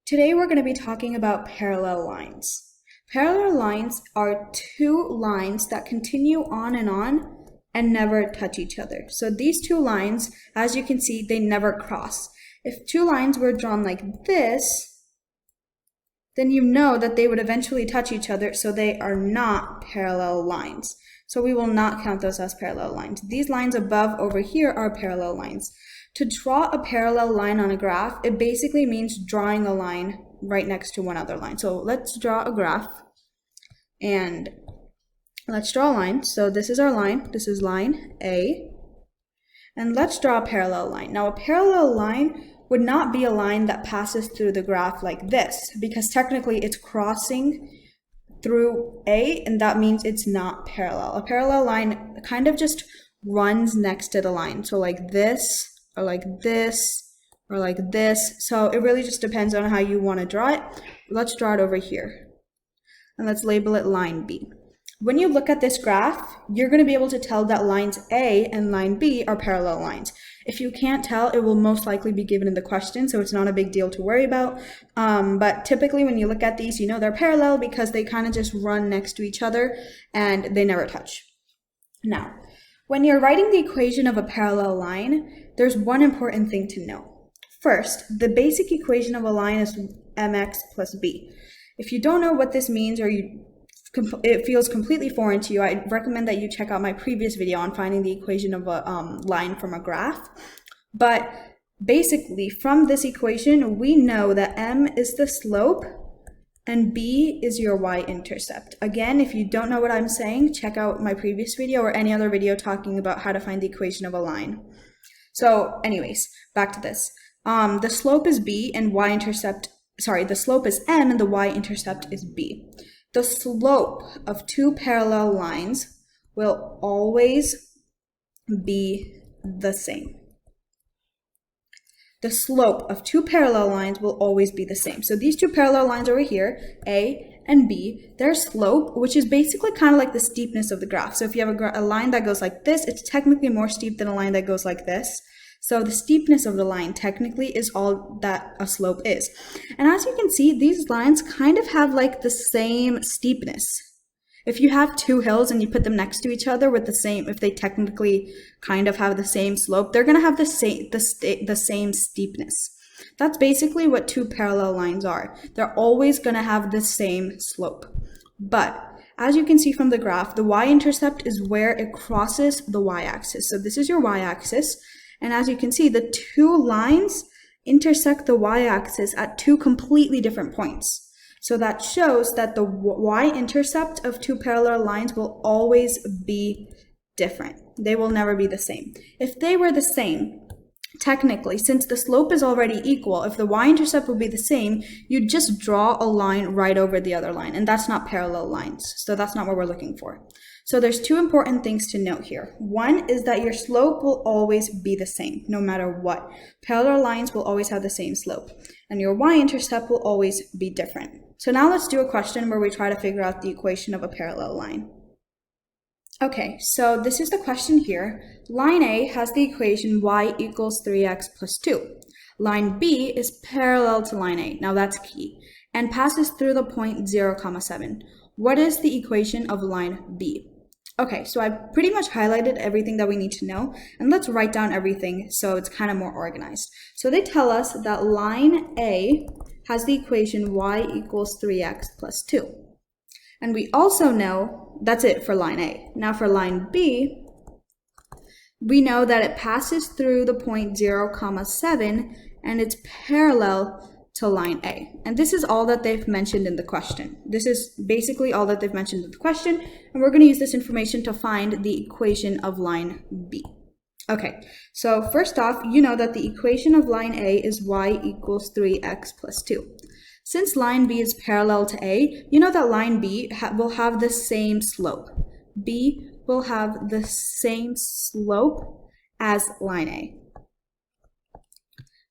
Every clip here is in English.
Today we're going to be talking about parallel lines. Parallel lines are two lines that continue on and never touch each other. So these two lines, as you can see, they never cross. If two lines were drawn like this, then you know that they would eventually touch each other, so they are not parallel lines. So we will not count those as parallel lines. These lines above over here are parallel lines. To draw a parallel line on a graph, it basically means drawing a line right next to one other line. So let's draw a graph, and let's draw a line. So this is our line. This is line A. And let's draw a parallel line. Now, a parallel line would not be a line that passes through the graph like this, because technically it's crossing through A, and that means it's not parallel. A parallel line kind of just runs next to the line. So like this, or like this, or like this. So it really just depends on how you want to draw it. Let's draw it over here. And let's label it line B. When you look at this graph, you're going to be able to tell that lines A and line B are parallel lines. If you can't tell, it will most likely be given in the question, so it's not a big deal to worry about. But typically when you look at these, you know they're parallel because they kind of just run next to each other and they never touch. Now, when you're writing the equation of a parallel line, there's one important thing to know. First, the basic equation of a line is mx plus b. If you don't know what this means, or it feels completely foreign to you, I recommend that you check out my previous video on finding the equation of a line from a graph. But basically, from this equation, we know that m is the slope and b is your y-intercept. Again, if you don't know what I'm saying, check out my previous video or any other video talking about how to find the equation of a line. So anyways, back to this. The slope is b and the slope is m and the y-intercept is b. The slope of two parallel lines will always be the same. The slope of two parallel lines will always be the same. So these two parallel lines over here, A and B, their slope, which is basically kind of like the steepness of the graph. So if you have a line that goes like this, it's technically more steep than a line that goes like this. So the steepness of the line technically is all that a slope is. And as you can see, these lines kind of have like the same steepness. If you have two hills and you put them next to each other with the same, if they technically kind of have the same slope, they're going to have the same steepness. That's basically what two parallel lines are. They're always going to have the same slope. But as you can see from the graph, the y-intercept is where it crosses the y-axis. So this is your y-axis. And as you can see, the two lines intersect the y-axis at two completely different points. So that shows that the y-intercept of two parallel lines will always be different. They will never be the same. If they were the same, technically, since the slope is already equal, if the y-intercept would be the same, you'd just draw a line right over the other line, and that's not parallel lines. So that's not what we're looking for. So there's two important things to note here. One is that your slope will always be the same, no matter what. Parallel lines will always have the same slope, and your y-intercept will always be different. So now let's do a question where we try to figure out the equation of a parallel line. Okay, so this is the question here. Line A has the equation y equals 3x plus 2. Line B is parallel to line A, now that's key, and passes through the point 0, 7. What is the equation of line B? Okay, so I've pretty much highlighted everything that we need to know, and let's write down everything so it's kind of more organized. So they tell us that line A has the equation y equals 3x plus 2. And we also know that's it for line A. Now for line B, we know that it passes through the point 0, 7, and it's parallel to line A. And this is all that they've mentioned in the question. This is basically all that they've mentioned in the question, and we're going to use this information to find the equation of line B. Okay, so first off, you know that the equation of line A is y equals 3x plus 2. Since line B is parallel to A, you know that line B will have the same slope. B will have the same slope as line A.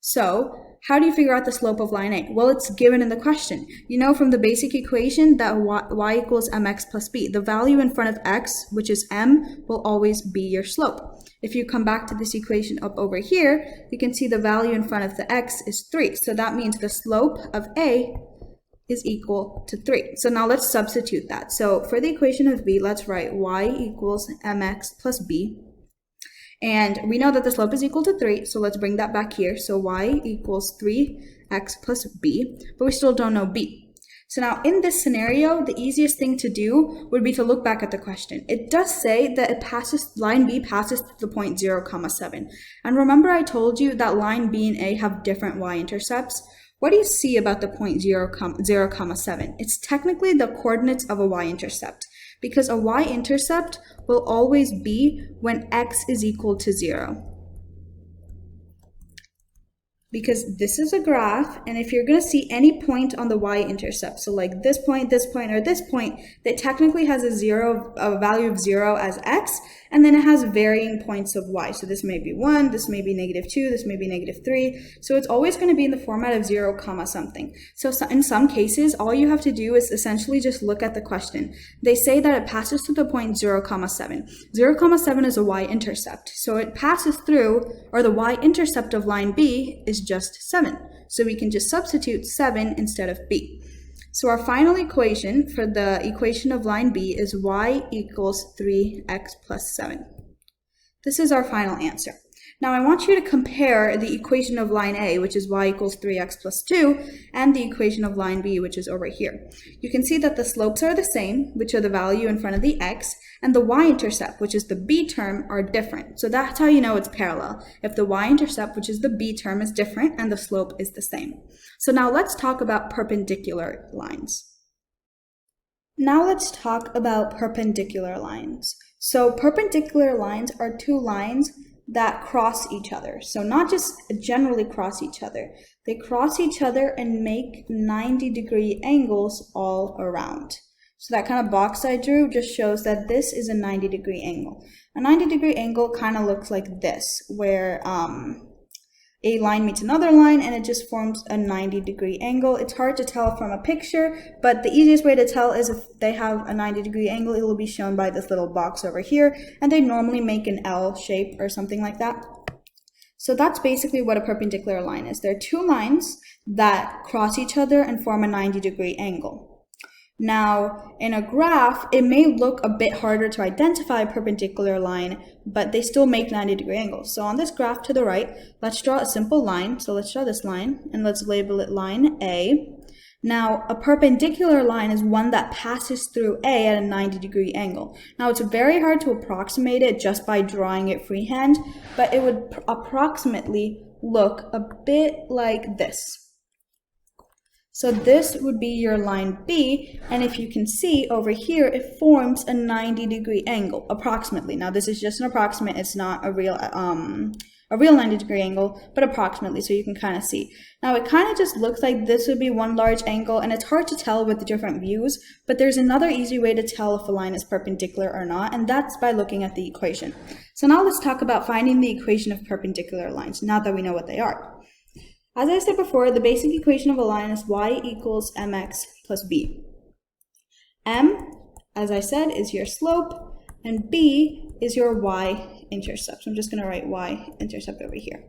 So How do you figure out the slope of line A? Well, it's given in the question. You know from the basic equation that y equals mx plus b. The value in front of x, which is m, will always be your slope. If you come back to this equation up over here, you can see the value in front of the x is 3. So that means the slope of A is equal to 3. So now let's substitute that. So for the equation of b, let's write y equals mx plus b. And we know that the slope is equal to 3, so let's bring that back here. So y equals 3x plus b, but we still don't know b. So now in this scenario, the easiest thing to do would be to look back at the question. It does say that line B passes through the point 0, 7. And remember I told you that line B and A have different y-intercepts? What do you see about the point 0, 7? It's technically the coordinates of a y-intercept, because a y-intercept will always be when x is equal to 0. Because this is a graph, and if you're going to see any point on the y-intercept, so like this point, or this point, that technically has a value of 0 as x, and then it has varying points of y. So this may be 1, this may be -2, this may be -3. So it's always going to be in the format of 0, something. So in some cases, all you have to do is essentially just look at the question. They say that it passes through the point 0, 7. 0, 7 is a y-intercept. So it passes through, or the y-intercept of line B is just 7. So we can just substitute 7 instead of b. So our final equation for the equation of line B is y equals 3x plus 7. This is our final answer. Now I want you to compare the equation of line A, which is y equals 3x plus 2, and the equation of line B, which is over here. You can see that the slopes are the same, which are the value in front of the x, and the y-intercept, which is the b term, are different. So that's how you know it's parallel, if the y-intercept, which is the b term, is different and the slope is the same. So now let's talk about perpendicular lines. So perpendicular lines are two lines that cross each other. So not just generally cross each other. They cross each other and make 90-degree angles all around. So that kind of box I drew just shows that this is a 90-degree angle. A 90-degree angle kind of looks like this, where a line meets another line and it just forms a 90-degree angle. It's hard to tell from a picture, but the easiest way to tell is if they have a 90-degree angle, it will be shown by this little box over here, and they normally make an L shape or something like that. So that's basically what a perpendicular line is. There are two lines that cross each other and form a 90-degree angle. Now, in a graph, it may look a bit harder to identify a perpendicular line, but they still make 90-degree angles. So on this graph to the right, let's draw a simple line. So let's draw this line, and let's label it line A. Now, a perpendicular line is one that passes through A at a 90-degree angle. Now, it's very hard to approximate it just by drawing it freehand, but it would approximately look a bit like this. So this would be your line B, and if you can see over here, it forms a 90-degree angle, approximately. Now this is just an approximate, it's not a real 90-degree angle, but approximately, so you can kind of see. Now it kind of just looks like this would be one large angle, and it's hard to tell with the different views, but there's another easy way to tell if a line is perpendicular or not, and that's by looking at the equation. So now let's talk about finding the equation of perpendicular lines, now that we know what they are. As I said before, the basic equation of a line is y equals mx plus b. M, as I said, is your slope, and b is your y-intercept. So I'm just going to write y-intercept over here.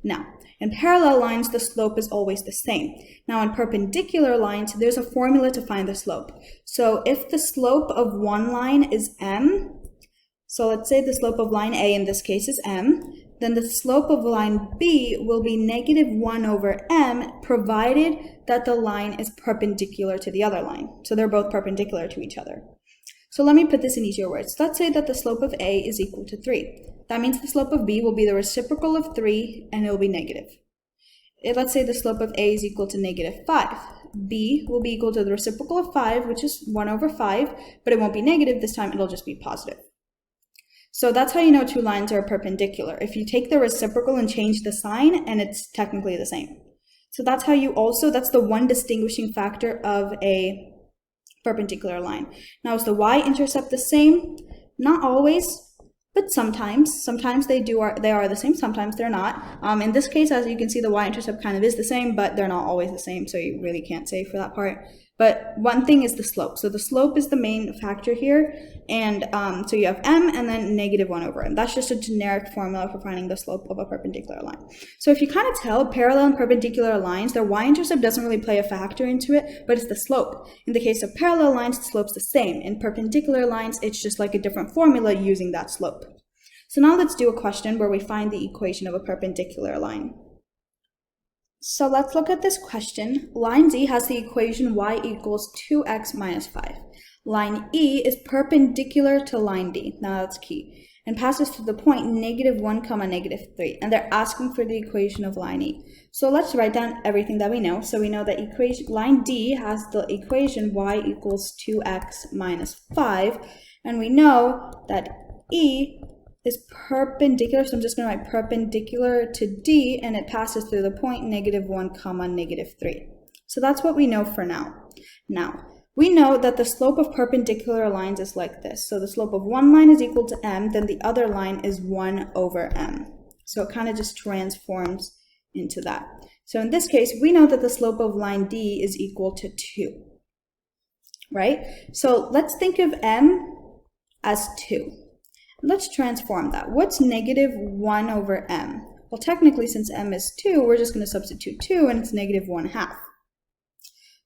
Now, in parallel lines, the slope is always the same. Now, in perpendicular lines, there's a formula to find the slope. So if the slope of one line is m, so let's say the slope of line A in this case is m, then the slope of line B will be -1 over m, provided that the line is perpendicular to the other line. So they're both perpendicular to each other. So let me put this in easier words. Let's say that the slope of A is equal to 3. That means the slope of B will be the reciprocal of 3, and it will be negative. Let's say the slope of A is equal to -5. B will be equal to the reciprocal of 5, which is 1 over 5, but it won't be negative this time, it'll just be positive. So that's how you know two lines are perpendicular. If you take the reciprocal and change the sign, and it's technically the same. So that's how you also, that's the one distinguishing factor of a perpendicular line. Now, is the y-intercept the same? Not always. But sometimes they are the same, sometimes they're not. In this case, as you can see, the y-intercept kind of is the same, but they're not always the same, so you really can't say for that part. But one thing is the slope. So the slope is the main factor here, and so you have m and then -1/m. That's just a generic formula for finding the slope of a perpendicular line. So if you kind of tell parallel and perpendicular lines, their y-intercept doesn't really play a factor into it, but it's the slope. In the case of parallel lines, the slope's the same. In perpendicular lines, it's just like a different formula using that slope. So now let's do a question where we find the equation of a perpendicular line. So let's look at this question. Line Z has the equation y equals 2x minus 5. Line E is perpendicular to line D, now that's key, and passes through the point -1, -3, and they're asking for the equation of line E. So let's write down everything that we know. So we know that line D has the equation y equals 2x minus 5, and we know that E is perpendicular, so I'm just going to write perpendicular to D, and it passes through the point -1, -3. So that's what we know for now. Now, we know that the slope of perpendicular lines is like this. So the slope of one line is equal to m, then the other line is 1/m. So it kind of just transforms into that. So in this case, we know that the slope of line D is equal to 2, right? So let's think of m as 2. Let's transform that. What's -1/m? Well, technically, since m is 2, we're just going to substitute 2, and it's -1/2.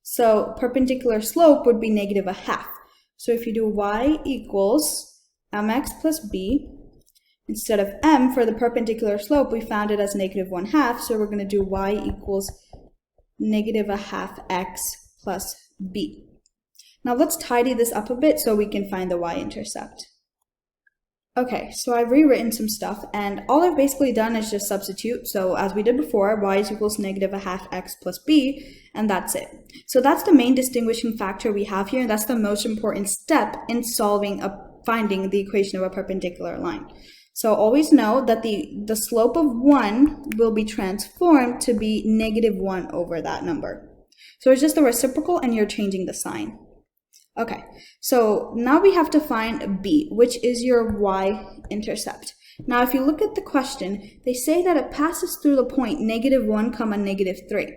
So perpendicular slope would be -1/2. So if you do y equals mx plus b, instead of m for the perpendicular slope, we found it as -1/2. So we're going to do y equals -1/2x plus b. Now let's tidy this up a bit so we can find the y-intercept. Okay, so I've rewritten some stuff, and all I've basically done is just substitute. So as we did before, y is equals -1/2x plus b, and that's it. So that's the main distinguishing factor we have here, and that's the most important step in finding the equation of a perpendicular line. So always know that the slope of 1 will be transformed to be -1 over that number. So it's just the reciprocal, and you're changing the sign. Okay, so now we have to find b, which is your y-intercept. Now, if you look at the question, they say that it passes through the point -1, -3.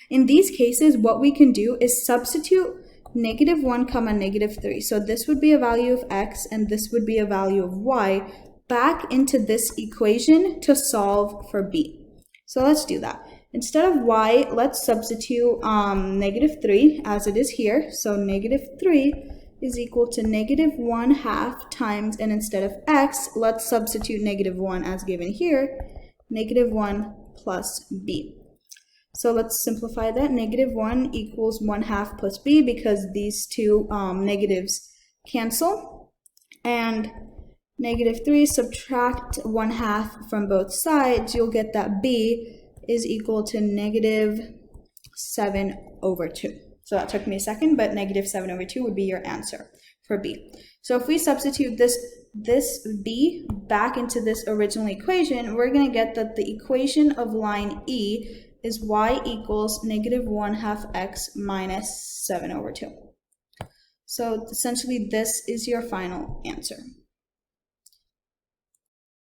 In these cases, what we can do is substitute -1, -3. So this would be a value of x, and this would be a value of y back into this equation to solve for b. So let's do that. Instead of y, let's substitute -3 as it is here. So -3 is equal to -1/2 times, and instead of x, let's substitute -1 as given here, -1 plus b. So let's simplify that. -1 equals 1/2 plus b, because these two negatives cancel. And -3, subtract 1/2 from both sides, you'll get that b is equal to -7/2. So that took me a second, but -7/2 would be your answer for b. So if we substitute this b back into this original equation, we're going to get that the equation of line E is y equals -1/2x minus 7/2. So essentially, this is your final answer.